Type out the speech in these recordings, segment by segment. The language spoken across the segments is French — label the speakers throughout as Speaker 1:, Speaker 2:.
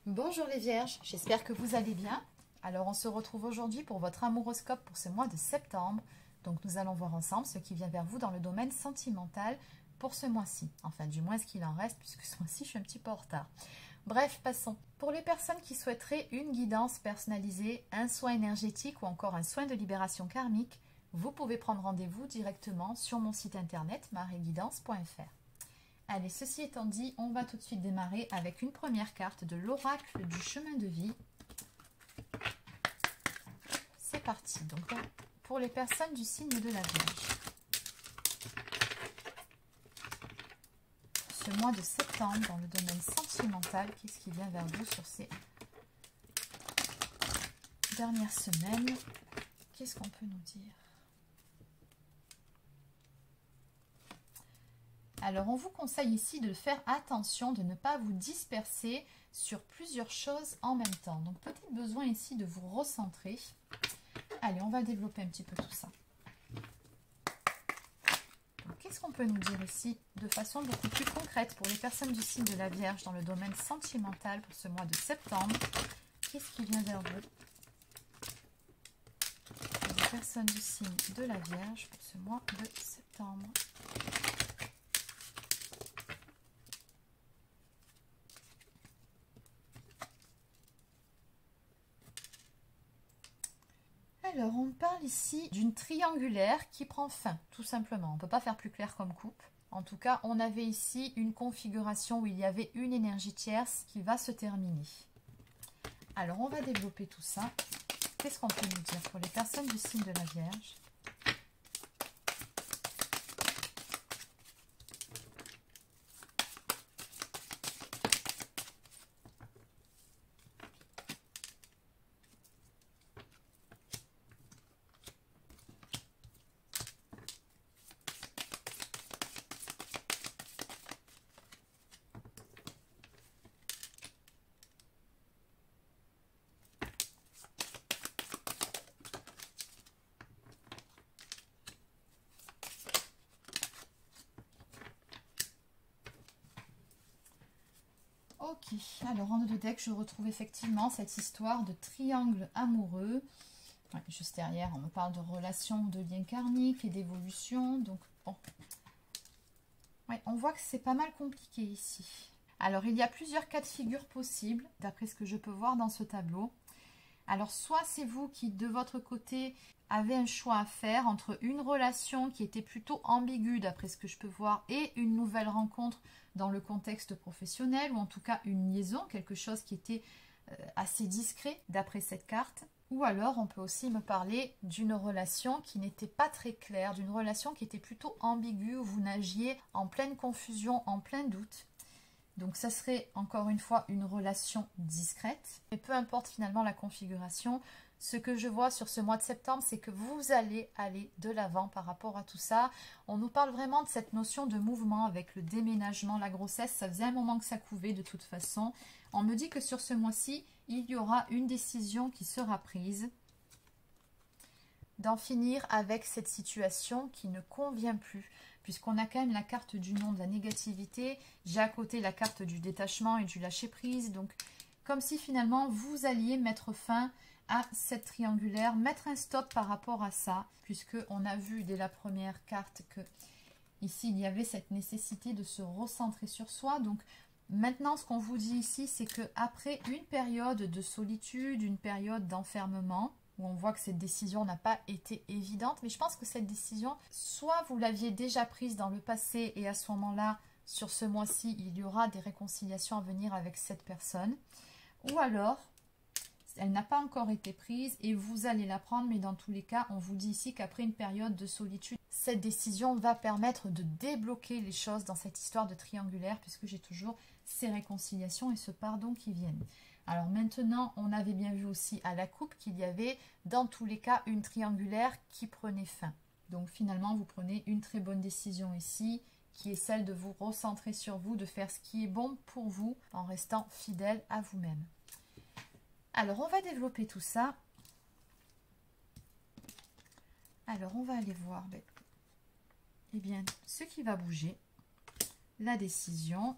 Speaker 1: Bonjour les Vierges, j'espère que vous allez bien. Alors on se retrouve aujourd'hui pour votre amouroscope pour ce mois de septembre. Donc nous allons voir ensemble ce qui vient vers vous dans le domaine sentimental pour ce mois-ci. Enfin du moins ce qu'il en reste puisque ce mois-ci je suis un petit peu en retard. Bref, passons. Pour les personnes qui souhaiteraient une guidance personnalisée, un soin énergétique ou encore un soin de libération karmique, vous pouvez prendre rendez-vous directement sur mon site internet marieguidance.fr. Allez, ceci étant dit, on va tout de suite démarrer avec une première carte de l'oracle du chemin de vie. C'est parti. Donc, pour les personnes du signe de la Vierge, ce mois de septembre, dans le domaine sentimental, qu'est-ce qui vient vers vous sur ces dernières semaines? Qu'est-ce qu'on peut nous dire? Alors, on vous conseille ici de faire attention, de ne pas vous disperser sur plusieurs choses en même temps. Donc, peut-être besoin ici de vous recentrer. Allez, on va développer un petit peu tout ça. Qu'est-ce qu'on peut nous dire ici de façon beaucoup plus concrète pour les personnes du signe de la Vierge dans le domaine sentimental pour ce mois de septembre? Qu'est-ce qui vient vers vous pour les personnes du signe de la Vierge pour ce mois de septembre? Alors, on parle ici d'une triangulaire qui prend fin, tout simplement. On ne peut pas faire plus clair comme coupe. En tout cas, on avait ici une configuration où il y avait une énergie tierce qui va se terminer. Alors, on va développer tout ça. Qu'est-ce qu'on peut nous dire pour les personnes du signe de la Vierge? Ok, alors en haut de deck, je retrouve effectivement cette histoire de triangle amoureux. Ouais, juste derrière, on me parle de relations, de liens karmiques et d'évolution. Donc, bon. Ouais, on voit que c'est pas mal compliqué ici. Alors, il y a plusieurs cas de figure possibles, d'après ce que je peux voir dans ce tableau. Alors, soit c'est vous qui, de votre côté, avez un choix à faire entre une relation qui était plutôt ambiguë, d'après ce que je peux voir, et une nouvelle rencontre dans le contexte professionnel, ou en tout cas une liaison, quelque chose qui était assez discret, d'après cette carte. Ou alors, on peut aussi me parler d'une relation qui n'était pas très claire, d'une relation qui était plutôt ambiguë, où vous nagiez en pleine confusion, en plein doute. Donc, ça serait encore une fois une relation discrète. Mais peu importe finalement la configuration, ce que je vois sur ce mois de septembre, c'est que vous allez aller de l'avant par rapport à tout ça. On nous parle vraiment de cette notion de mouvement avec le déménagement, la grossesse. Ça faisait un moment que ça couvait de toute façon. On me dit que sur ce mois-ci, il y aura une décision qui sera prise d'en finir avec cette situation qui ne convient plus, puisqu'on a quand même la carte du nom de la négativité, j'ai à côté la carte du détachement et du lâcher-prise, donc comme si finalement vous alliez mettre fin à cette triangulaire, mettre un stop par rapport à ça, puisqu'on a vu dès la première carte que ici il y avait cette nécessité de se recentrer sur soi. Donc maintenant ce qu'on vous dit ici, c'est qu'après une période de solitude, une période d'enfermement, où on voit que cette décision n'a pas été évidente, mais je pense que cette décision, soit vous l'aviez déjà prise dans le passé et à ce moment-là, sur ce mois-ci, il y aura des réconciliations à venir avec cette personne, ou alors, elle n'a pas encore été prise et vous allez la prendre, mais dans tous les cas, on vous dit ici qu'après une période de solitude, cette décision va permettre de débloquer les choses dans cette histoire de triangulaire, puisque j'ai toujours ces réconciliations et ce pardon qui viennent. Alors maintenant, on avait bien vu aussi à la coupe qu'il y avait dans tous les cas une triangulaire qui prenait fin. Donc finalement, vous prenez une très bonne décision ici, qui est celle de vous recentrer sur vous, de faire ce qui est bon pour vous en restant fidèle à vous-même. Alors, on va développer tout ça. Alors, on va aller voir eh bien, ce qui va bouger, la décision.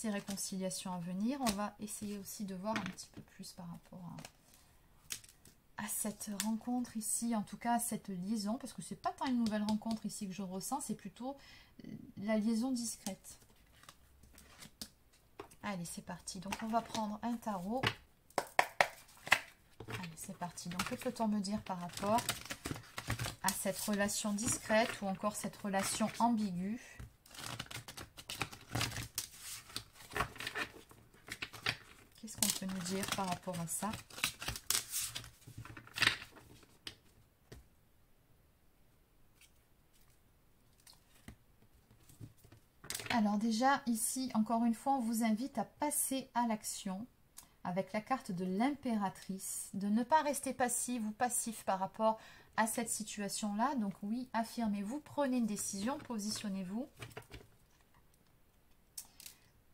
Speaker 1: ces réconciliations à venir. On va essayer aussi de voir un petit peu plus par rapport à cette rencontre ici, en tout cas à cette liaison, parce que c'est pas tant une nouvelle rencontre ici que je ressens, c'est plutôt la liaison discrète. Allez, c'est parti. Donc, on va prendre un tarot. Allez, c'est parti. Donc, que peut-on me dire par rapport à cette relation discrète ou encore cette relation ambiguë? Qu'est-ce qu'on peut nous dire par rapport à ça? Alors déjà, ici, encore une fois, on vous invite à passer à l'action avec la carte de l'impératrice, de ne pas rester passif ou passif par rapport à cette situation-là. Donc oui, affirmez-vous, prenez une décision, positionnez-vous.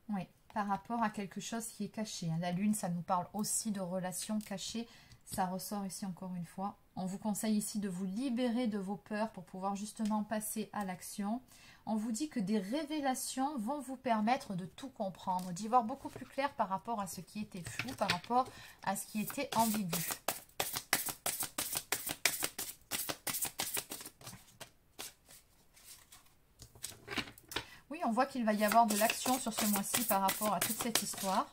Speaker 1: Oui, par rapport à quelque chose qui est caché. La lune, ça nous parle aussi de relations cachées. Ça ressort ici encore une fois. On vous conseille ici de vous libérer de vos peurs pour pouvoir justement passer à l'action. On vous dit que des révélations vont vous permettre de tout comprendre, d'y voir beaucoup plus clair par rapport à ce qui était flou, par rapport à ce qui était ambigu. Oui, on voit qu'il va y avoir de l'action sur ce mois-ci par rapport à toute cette histoire.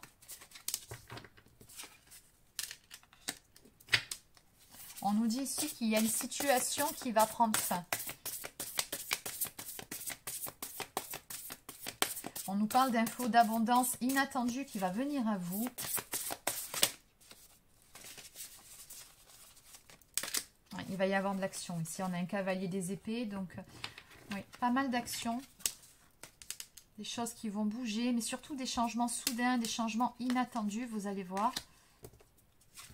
Speaker 1: On nous dit ici qu'il y a une situation qui va prendre fin. On nous parle d'un flot d'abondance inattendu qui va venir à vous. Il va y avoir de l'action. Ici, on a un cavalier des épées. Donc, oui, pas mal d'actions. Des choses qui vont bouger, mais surtout des changements soudains, des changements inattendus, vous allez voir.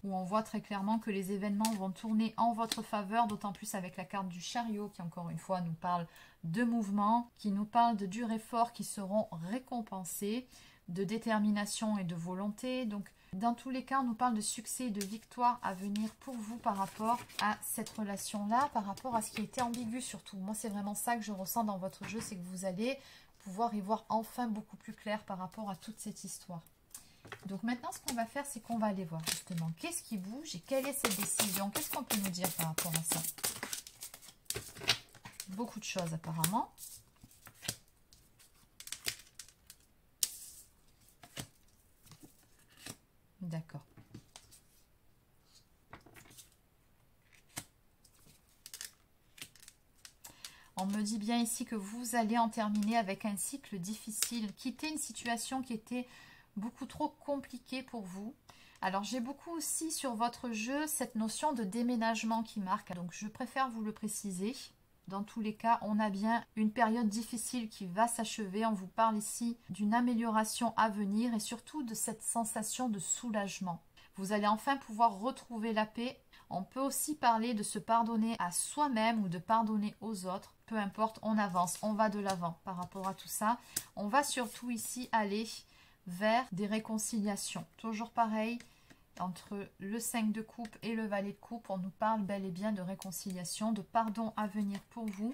Speaker 1: Où on voit très clairement que les événements vont tourner en votre faveur, d'autant plus avec la carte du chariot qui, encore une fois, nous parle de mouvement, qui nous parle de dur effort qui seront récompensés, de détermination et de volonté. Donc, dans tous les cas, on nous parle de succès et de victoire à venir pour vous par rapport à cette relation-là, par rapport à ce qui était ambigu surtout. Moi, c'est vraiment ça que je ressens dans votre jeu, c'est que vous allez pouvoir y voir enfin beaucoup plus clair par rapport à toute cette histoire. Donc maintenant, ce qu'on va faire, c'est qu'on va aller voir justement qu'est-ce qui bouge et quelle est cette décision. Qu'est-ce qu'on peut nous dire par rapport à ça? Beaucoup de choses apparemment. D'accord. On me dit bien ici que vous allez en terminer avec un cycle difficile, quitter une situation qui était beaucoup trop compliquée pour vous. Alors, j'ai beaucoup aussi sur votre jeu cette notion de déménagement qui marque. Donc, je préfère vous le préciser. Dans tous les cas, on a bien une période difficile qui va s'achever. On vous parle ici d'une amélioration à venir et surtout de cette sensation de soulagement. Vous allez enfin pouvoir retrouver la paix. On peut aussi parler de se pardonner à soi-même ou de pardonner aux autres. Peu importe, on avance, on va de l'avant par rapport à tout ça. On va surtout ici aller vers des réconciliations. Toujours pareil, entre le 5 de coupe et le valet de coupe, on nous parle bel et bien de réconciliation, de pardon à venir pour vous.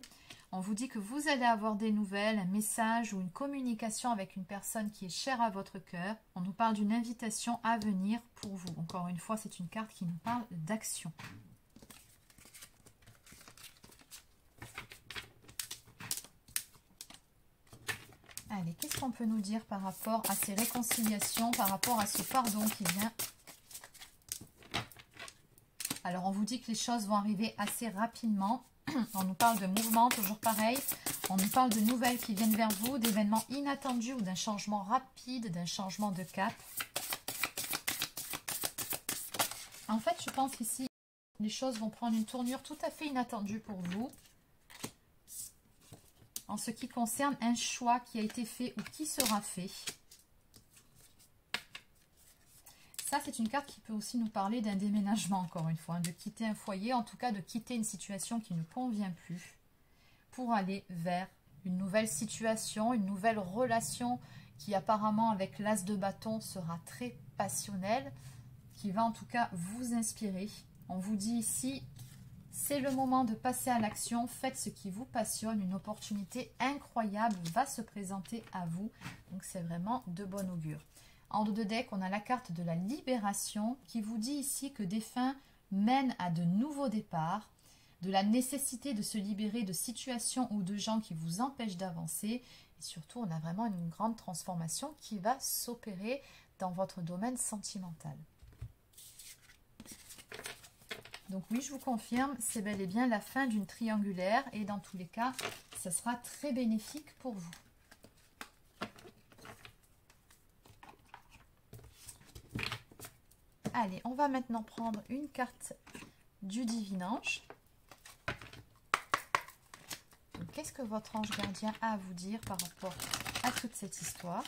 Speaker 1: On vous dit que vous allez avoir des nouvelles, un message ou une communication avec une personne qui est chère à votre cœur. On nous parle d'une invitation à venir pour vous. Encore une fois, c'est une carte qui nous parle d'action. Allez, qu'est-ce qu'on peut nous dire par rapport à ces réconciliations, par rapport à ce pardon qui vient? Alors, on vous dit que les choses vont arriver assez rapidement. On nous parle de mouvement, toujours pareil. On nous parle de nouvelles qui viennent vers vous, d'événements inattendus ou d'un changement rapide, d'un changement de cap. En fait, je pense qu'ici, les choses vont prendre une tournure tout à fait inattendue pour vous. En ce qui concerne un choix qui a été fait ou qui sera fait. Ça, c'est une carte qui peut aussi nous parler d'un déménagement, encore une fois, hein, de quitter un foyer, en tout cas de quitter une situation qui ne convient plus pour aller vers une nouvelle situation, une nouvelle relation qui apparemment avec l'as de bâton sera très passionnelle, qui va en tout cas vous inspirer. On vous dit ici C'est le moment de passer à l'action. Faites ce qui vous passionne. Une opportunité incroyable va se présenter à vous. Donc, c'est vraiment de bon augure. En dos de deck, on a la carte de la libération qui vous dit ici que des fins mènent à de nouveaux départs, de la nécessité de se libérer de situations ou de gens qui vous empêchent d'avancer. Et surtout, on a vraiment une grande transformation qui va s'opérer dans votre domaine sentimental. Donc oui, je vous confirme, c'est bel et bien la fin d'une triangulaire et dans tous les cas, ça sera très bénéfique pour vous. Allez, on va maintenant prendre une carte du Divin Ange. Qu'est-ce que votre ange gardien a à vous dire par rapport à toute cette histoire ?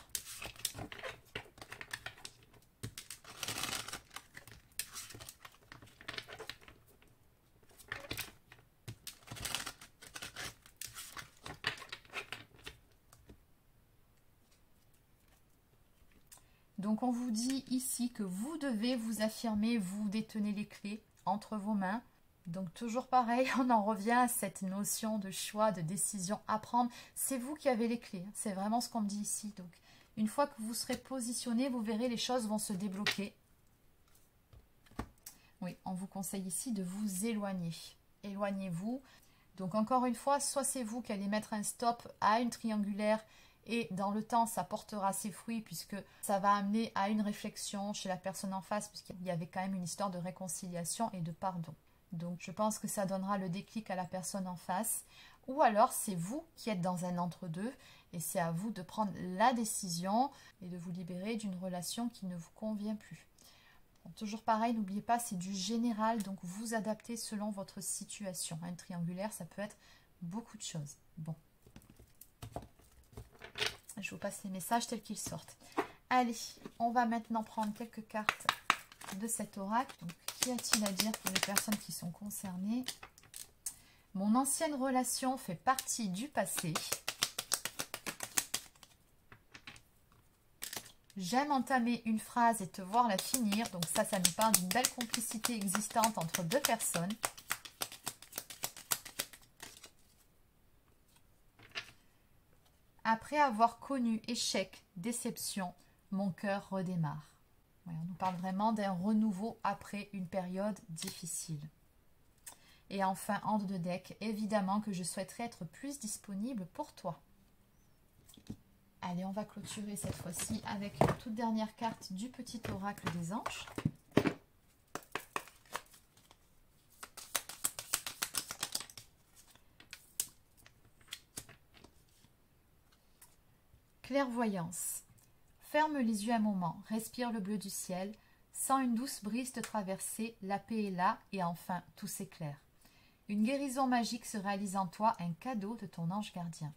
Speaker 1: Donc on vous dit ici que vous devez vous affirmer, vous détenez les clés entre vos mains. Donc toujours pareil, on en revient à cette notion de choix, de décision à prendre. C'est vous qui avez les clés, c'est vraiment ce qu'on me dit ici. Donc une fois que vous serez positionné, vous verrez les choses vont se débloquer. Oui, on vous conseille ici de vous éloigner. Éloignez-vous. Donc encore une fois, soit c'est vous qui allez mettre un stop à une triangulaire et dans le temps, ça portera ses fruits puisque ça va amener à une réflexion chez la personne en face puisqu'il y avait quand même une histoire de réconciliation et de pardon. Donc je pense que ça donnera le déclic à la personne en face. Ou alors c'est vous qui êtes dans un entre-deux et c'est à vous de prendre la décision et de vous libérer d'une relation qui ne vous convient plus. Bon, toujours pareil, n'oubliez pas, c'est du général, donc vous adaptez selon votre situation. Un triangulaire, ça peut être beaucoup de choses. Bon. Je vous passe les messages tels qu'ils sortent. Allez, on va maintenant prendre quelques cartes de cet oracle. Donc, qu'y a-t-il à dire pour les personnes qui sont concernées? Mon ancienne relation fait partie du passé. J'aime entamer une phrase et te voir la finir. Donc ça nous parle d'une belle complicité existante entre deux personnes. Après avoir connu échec, déception, mon cœur redémarre. Ouais, on nous parle vraiment d'un renouveau après une période difficile. Et enfin, en dos de deck, évidemment que je souhaiterais être plus disponible pour toi. Allez, on va clôturer cette fois-ci avec la toute dernière carte du petit oracle des anges. Clairvoyance. Ferme les yeux un moment, respire le bleu du ciel, sens une douce brise te traverser, la paix est là et enfin tout s'éclaire. Une guérison magique se réalise en toi, un cadeau de ton ange gardien.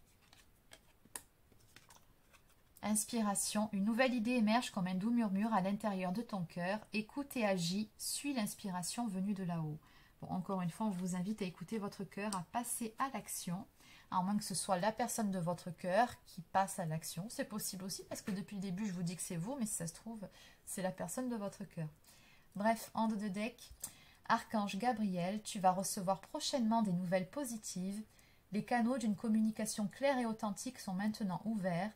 Speaker 1: Inspiration, une nouvelle idée émerge comme un doux murmure à l'intérieur de ton cœur. Écoute et agis, suis l'inspiration venue de là-haut. Bon, encore une fois, on vous invite à écouter votre cœur, à passer à l'action. À moins que ce soit la personne de votre cœur qui passe à l'action. C'est possible aussi parce que depuis le début, je vous dis que c'est vous, mais si ça se trouve, c'est la personne de votre cœur. Bref, en dos de deck, Archange Gabriel, tu vas recevoir prochainement des nouvelles positives. Les canaux d'une communication claire et authentique sont maintenant ouverts.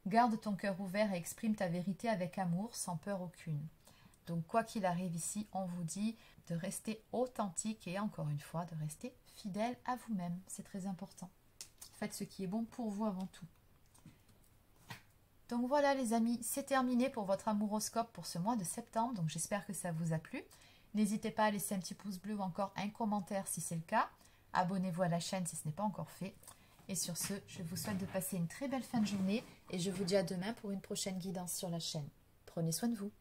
Speaker 1: Garde ton cœur ouvert et exprime ta vérité avec amour, sans peur aucune. Donc, quoi qu'il arrive ici, on vous dit de rester authentique et encore une fois, de rester fidèle à vous-même. C'est très important. Faites ce qui est bon pour vous avant tout. Donc voilà les amis, c'est terminé pour votre amouroscope pour ce mois de septembre. Donc j'espère que ça vous a plu. N'hésitez pas à laisser un petit pouce bleu ou encore un commentaire si c'est le cas. Abonnez-vous à la chaîne si ce n'est pas encore fait. Et sur ce, je vous souhaite de passer une très belle fin de journée et je vous dis à demain pour une prochaine guidance sur la chaîne. Prenez soin de vous.